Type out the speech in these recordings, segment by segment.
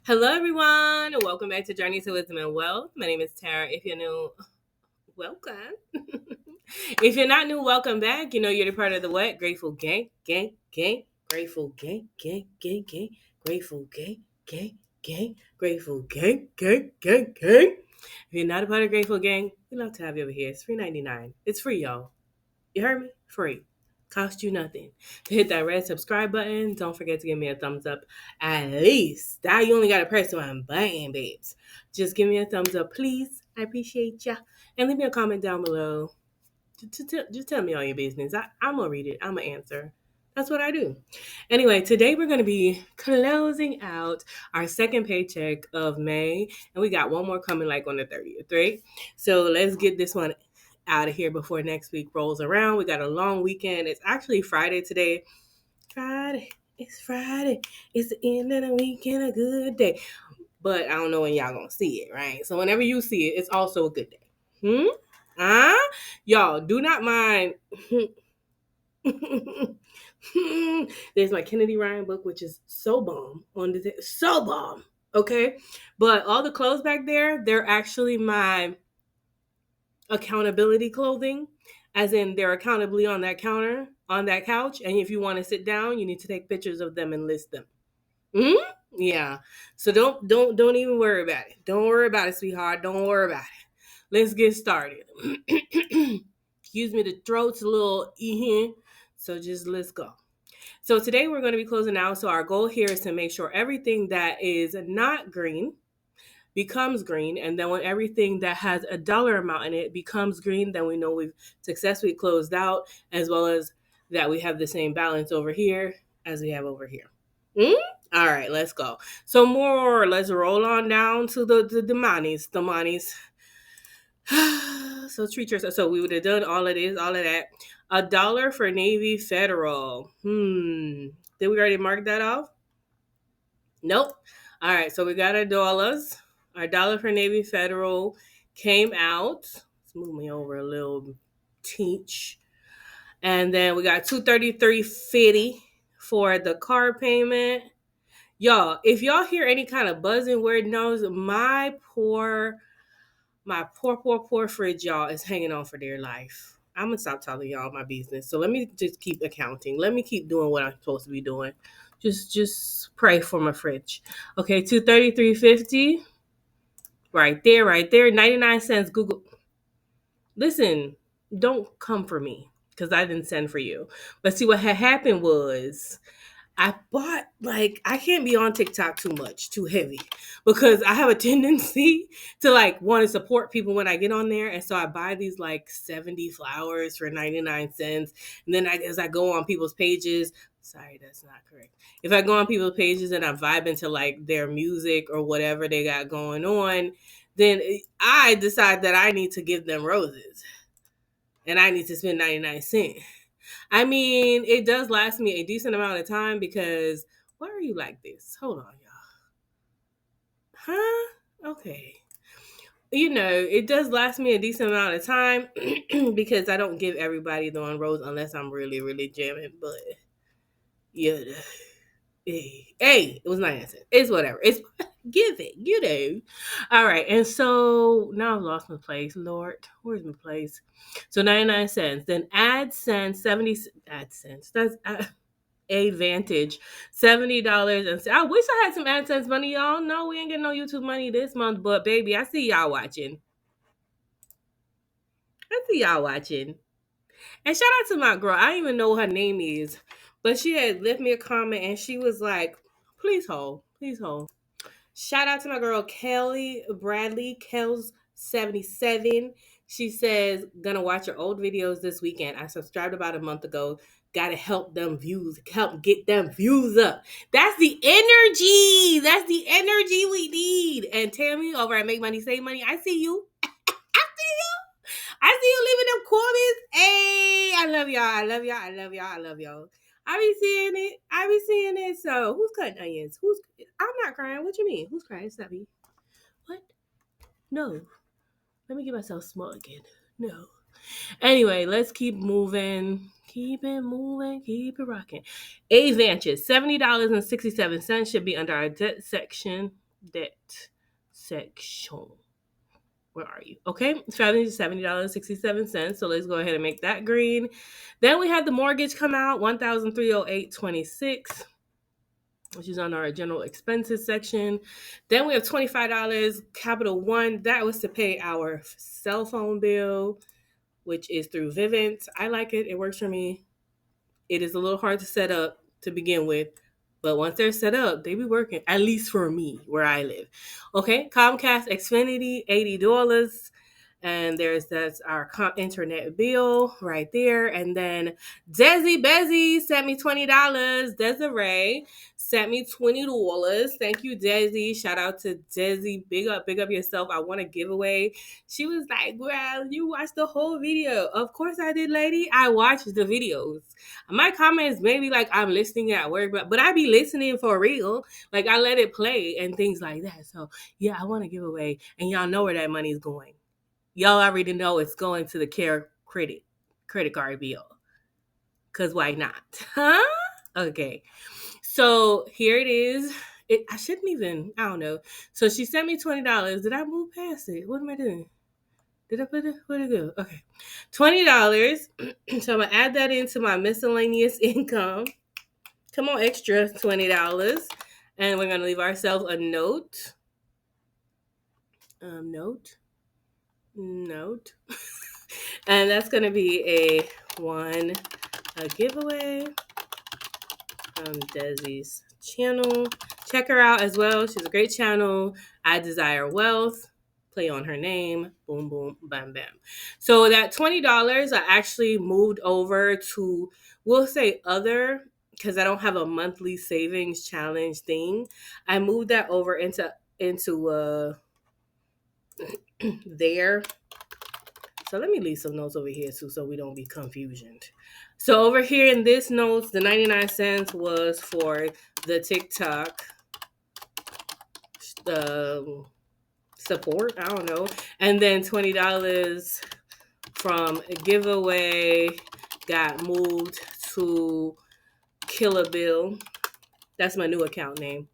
Hello, everyone. Welcome back to Journey to Wisdom and Wealth. My name is Tara. If you're new, welcome. If you're not new, welcome back. You're the part of the what? Grateful gang, gang, gang. Grateful gang, gang, gang, gang. Grateful gang, gang, gang. Grateful gang, gang, gang, gang. If you're not a part of Grateful Gang, we'd love to have you over here. It's $3.99. It's free, y'all. You heard me? Free. Cost you nothing. Hit that red subscribe button. Don't forget to give me a thumbs up. At least. That you only got to press one button, babes. Just give me a thumbs up, please. I appreciate ya. And leave me a comment down below. Just tell me all your business. I'm going to read it. I'm going to answer. That's what I do. Anyway, today we're going to be closing out our second paycheck of May. And we got one more coming like on the 30th, right? So let's get this one out of here before next week rolls around. We got a long weekend. It's actually Friday today. It's Friday. It's the end of the weekend, a good day. But I don't know when y'all gonna see it, right? So whenever you see it, it's also a good day. Y'all, do not mind. There's my Kennedy Ryan book, which is so bomb so bomb. Okay, but all the clothes back there, they're actually my accountability clothing, as in they're accountably on that counter, on that couch, and if you want to sit down, you need to take pictures of them and list them. Yeah. So don't even worry about it. Don't worry about it, sweetheart. Don't worry about it. Let's get started. Excuse me, the throat's a little so just let's go. So today we're going to be closing out. So our goal here is to make sure everything that is not green becomes green, and then when everything that has a dollar amount in it becomes green, then we know we've successfully closed out, as well as that we have the same balance over here as we have over here. All right, let's go. So let's roll on down to the monies. So treat yourself. So we would have done all of this, all of that. $1 for Navy Federal. Did we already mark that off? Nope. All right, so we got our dollars. Our $1 for Navy Federal came out. Let's move me over a little teach. And then we got $233.50 for the car payment. Y'all, if y'all hear any kind of buzzing weird noise, my poor fridge, y'all, is hanging on for dear life. I'm gonna stop telling y'all my business. So let me just keep accounting. Let me keep doing what I'm supposed to be doing. Just pray for my fridge. Okay, $233.50. Right there. 99 cents. Google. Listen, don't come for me because I didn't send for you. But see, what had happened was I bought, I can't be on TikTok too heavy, because I have a tendency to want to support people when I get on there. And so I buy these 70 flowers for 99 cents. And then as I go on people's pages, sorry, that's not correct. If I go on people's pages and I vibe into their music or whatever they got going on, then I decide that I need to give them roses and I need to spend 99 cents. I mean, it does last me a decent amount of time because why are you like this? Hold on, y'all. Huh? Okay. It does last me a decent amount of time because I don't give everybody the one rose unless I'm really, really jamming. But yeah, hey, it was 99 cents. It's whatever. It's give it, All right, and so now I've lost my place. Lord, where's my place? So 99 cents. Then AdSense, 70 AdSense. That's Advantage, $70. And I wish I had some AdSense money, y'all. No, we ain't getting no YouTube money this month, but baby, I see y'all watching. And shout out to my girl. I don't even know what her name is, but she had left me a comment and she was like, please hold. Shout out to my girl Kelly Bradley, Kells 77. She says, gonna watch your old videos this weekend. I subscribed about a month ago. Gotta help get them views up. That's the energy. We need. And Tammy over at Make Money Save Money, I see you. I see you leaving them comments. Hey, I love y'all. I be seeing it. So who's cutting onions? I'm not crying. What you mean? Who's crying? It's not me. What? No. Let me get myself small again. No. Anyway, let's keep moving. Keep it rocking. Advantage, $70.67 should be under our debt section. debt section. Where are you? Okay, it's $70.67. So let's go ahead and make that green. Then we had the mortgage come out, $1,308.26, which is on our general expenses section. Then we have $25, Capital One. That was to pay our cell phone bill, which is through Vivint. I like it. It works for me. It is a little hard to set up to begin with, but once they're set up, they be working, at least for me, where I live. Okay, Comcast Xfinity, $80. And that's our internet bill right there. And then Desi Bezzy sent me $20. Desiree sent me $20. Thank you, Desi. Shout out to Desi. Big up yourself. I want a giveaway. She was like, well, you watched the whole video. Of course I did, lady. I watched the videos. My comments maybe like I'm listening at work, but I be listening for real. Like I let it play and things like that. So yeah, I want a giveaway. And y'all know where that money is going. Y'all already know it's going to the care credit card bill. Because why not? Huh? Okay. So here it is. I shouldn't even, I don't know. So she sent me $20. Did I move past it? What am I doing? Did I put it? Where'd it go? Okay. $20. So I'm going to add that into my miscellaneous income. Come on, extra $20. And we're going to leave ourselves a note. Note. And that's going to be a giveaway from Desi's channel. Check her out as well. She's a great channel. I Desire Wealth. Play on her name. Boom, boom, bam, bam. So that $20 I actually moved over to, we'll say other, because I don't have a monthly savings challenge thing. I moved that over into there. So let me leave some notes over here too, so we don't be confusion. So over here in this notes, the 99 cents was for the TikTok support. I don't know. And then $20 from a giveaway got moved to Killer Bill. That's my new account name.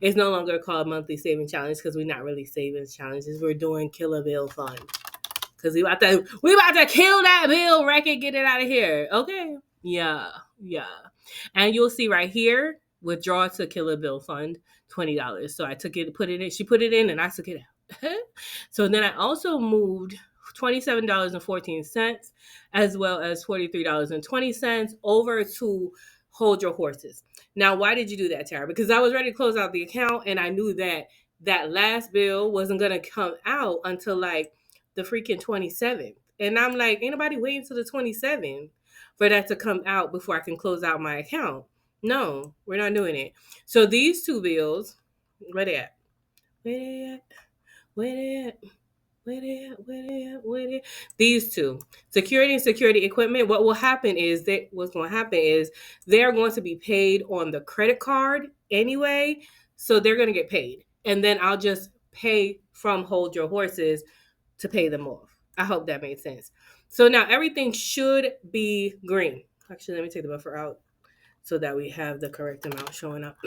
It's no longer called Monthly Saving Challenge because we're not really savings challenges. We're doing Killer Bill Fund. Because we about to kill that bill, wreck it, get it out of here. Okay. Yeah. And you'll see right here, withdraw to Killer Bill Fund, $20. So I took it, put it in. She put it in and I took it out. So then I also moved $27.14 as well as $43.20 over to Hold Your Horses. Now, why did you do that, Tara? Because I was ready to close out the account and I knew that last bill wasn't going to come out until like the freaking 27th. And I'm like, ain't nobody waiting till the 27th for that to come out before I can close out my account. No, we're not doing it. So these two bills, where they at? These two, security and security equipment. What's going to happen is they're going to be paid on the credit card anyway. So they're going to get paid. And then I'll just pay from Hold Your Horses to pay them off. I hope that made sense. So now everything should be green. Actually, let me take the buffer out so that we have the correct amount showing up.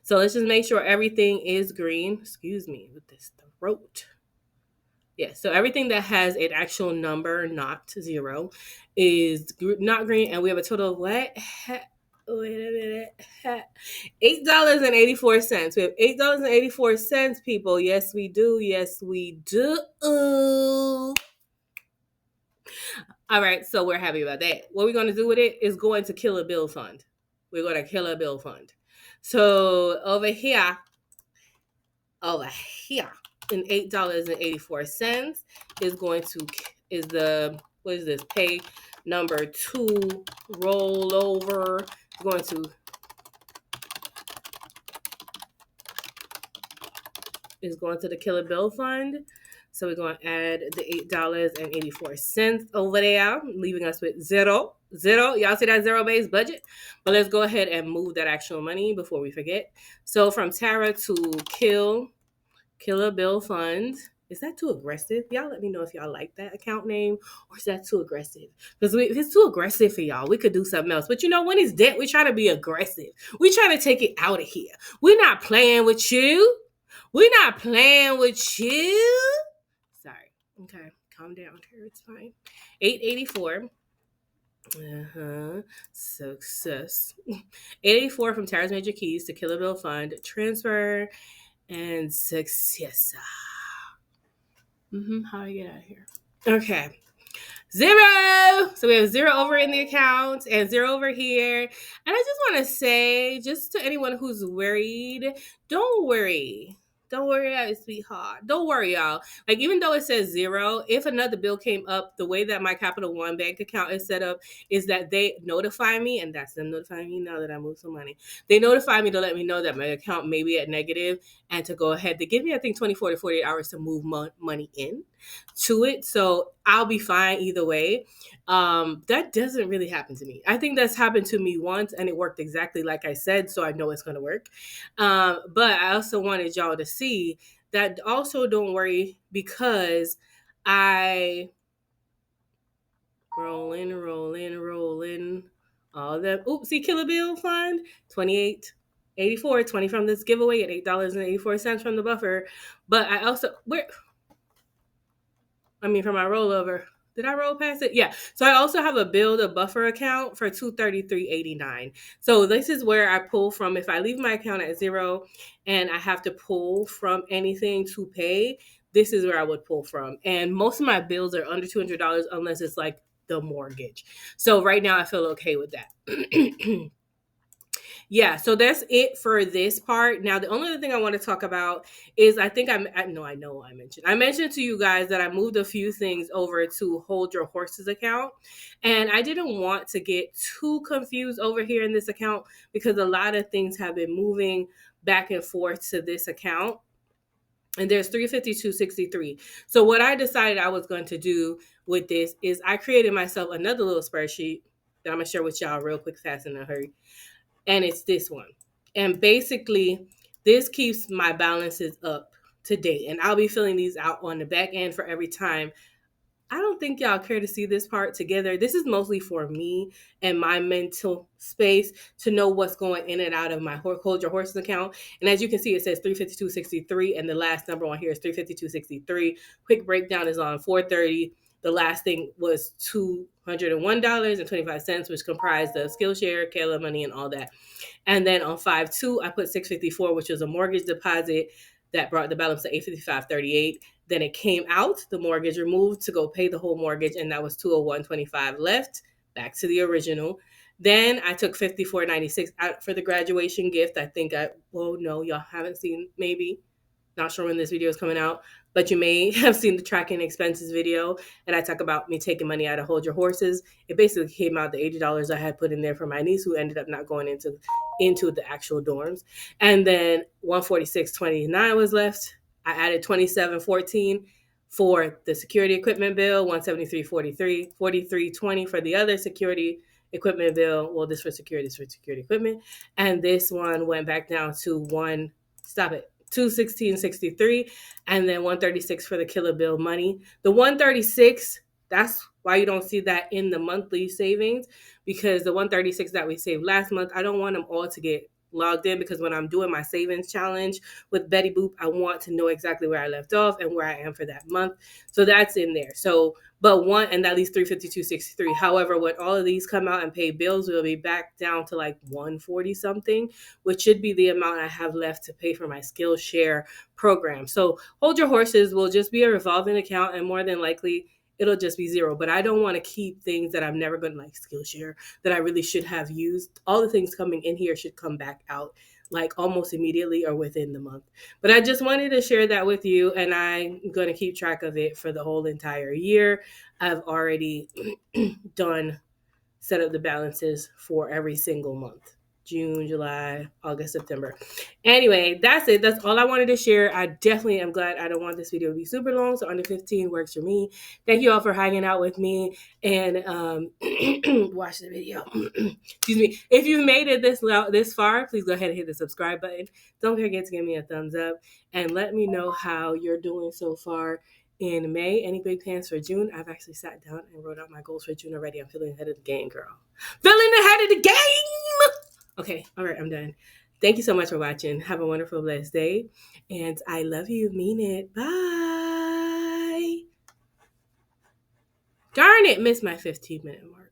So let's just make sure everything is green. Excuse me with this throat. Yeah, so everything that has an actual number, not 0, is not green. And we have a total of what? Wait a minute. $8.84. We have $8.84, people. Yes, we do. All right, so we're happy about that. What we're going to do with it is go into Killer Bill Fund. We're going to Killer Bill Fund. So over here, in $8.84 is the, what is this? Pay number 2 rollover. Is going to the Killer Bill Fund. So we're going to add the $8.84 over there, leaving us with zero. Y'all see that zero-based budget? But let's go ahead and move that actual money before we forget. So from Tara to Killer Bill Fund Is that too aggressive? Y'all let me know if y'all like that account name, or is that too aggressive? Because if it's too aggressive for y'all, we could do something else. But when it's debt, we try to be aggressive. We try to take it out of here. We're not playing with you. We're not playing with you. Sorry. Okay. Calm down here. It's fine. 884. Success. 884 from Tara's Major Keys to Killer Bill Fund. Transfer and success. How do I get out of here? Okay. 0. So we have 0 over in the account and 0 over here. And I just want to say, just to anyone who's worried, don't worry. Don't worry, sweetheart. Don't worry, y'all. Like, even though it says 0, if another bill came up, the way that my Capital One bank account is set up is that they notify me, and that's them notifying me now that I moved some money. They notify me to let me know that my account may be at negative and to go ahead. They give me, I think, 24 to 48 hours to move money in to it. So I'll be fine either way. That doesn't really happen to me. I think that's happened to me once and it worked exactly like I said, so I know it's going to work. But I also wanted y'all to see that also don't worry, because I rolling all that. Oopsie, Killer Bill Fund 28.84, 20 from this giveaway and $8.84 from the buffer. But I also for my rollover. Did I roll past it? Yeah. So I also have a build a buffer account for $233.89. So this is where I pull from. If I leave my account at 0 and I have to pull from anything to pay, this is where I would pull from. And most of my bills are under $200 unless it's like the mortgage. So right now I feel okay with that. Yeah, so that's it for this part. Now, the only other thing I want to talk about is I mentioned to you guys that I moved a few things over to Hold Your Horses account. And I didn't want to get too confused over here in this account because a lot of things have been moving back and forth to this account. And there's 352.63. So what I decided I was going to do with this is I created myself another little spreadsheet that I'm going to share with y'all real quick, fast, and in a hurry. And it's this one. And basically, this keeps my balances up to date. And I'll be filling these out on the back end for every time. I don't think y'all care to see this part together. This is mostly for me and my mental space to know what's going in and out of my Hold Your Horses account. And as you can see, it says 352.63, and the last number on here is 352.63. Quick breakdown is on 430. The last thing was $201.25, which comprised of Skillshare, Kayla money, and all that. And then on 5/2, I put $654, which was a mortgage deposit that brought the balance to $855.38. Then it came out, the mortgage removed to go pay the whole mortgage, and that was $201.25 left, back to the original. Then I took $54.96 out for the graduation gift. Y'all haven't seen, maybe. Not sure when this video is coming out, but you may have seen the tracking expenses video, and I talk about me taking money out of Hold Your Horses. It basically came out the $80 I had put in there for my niece, who ended up not going into the actual dorms. And then $146.29 was left. I added $27.14 for the security equipment bill, $173.43, $43.20 for the other security equipment bill. Well, this for security equipment. And this one went back down to $216.63, and then $136 for the Killer Bill money. The $136, that's why you don't see that in the monthly savings, because the $136 that we saved last month, I don't want them all to get logged in, because when I'm doing my savings challenge with Betty Boop, I want to know exactly where I left off and where I am for that month. So that's in there. So, and that leaves $352.63. However, when all of these come out and pay bills, we'll be back down to like $140 something, which should be the amount I have left to pay for my Skillshare program. So Hold Your Horses will just be a revolving account, and more than likely it'll just be 0. But I don't want to keep things that I'm never going to, like Skillshare, that I really should have used. All the things coming in here should come back out like almost immediately or within the month. But I just wanted to share that with you, and I'm going to keep track of it for the whole entire year. I've already set up the balances for every single month. June, July, August, September. Anyway, that's it. That's all I wanted to share. I definitely am glad. I don't want this video to be super long, so under 15 works for me. Thank you all for hanging out with me and watch the video. Excuse me. If you've made it this far, please go ahead and hit the subscribe button. Don't forget to give me a thumbs up and let me know how you're doing so far in May. Any big plans for June? I've actually sat down and wrote out my goals for June already. I'm feeling ahead of the game, girl. Feeling ahead of the game! Okay, all right, I'm done. Thank you so much for watching. Have a wonderful, blessed day. And I love you. Mean it. Bye. Darn it, missed my 15-minute mark.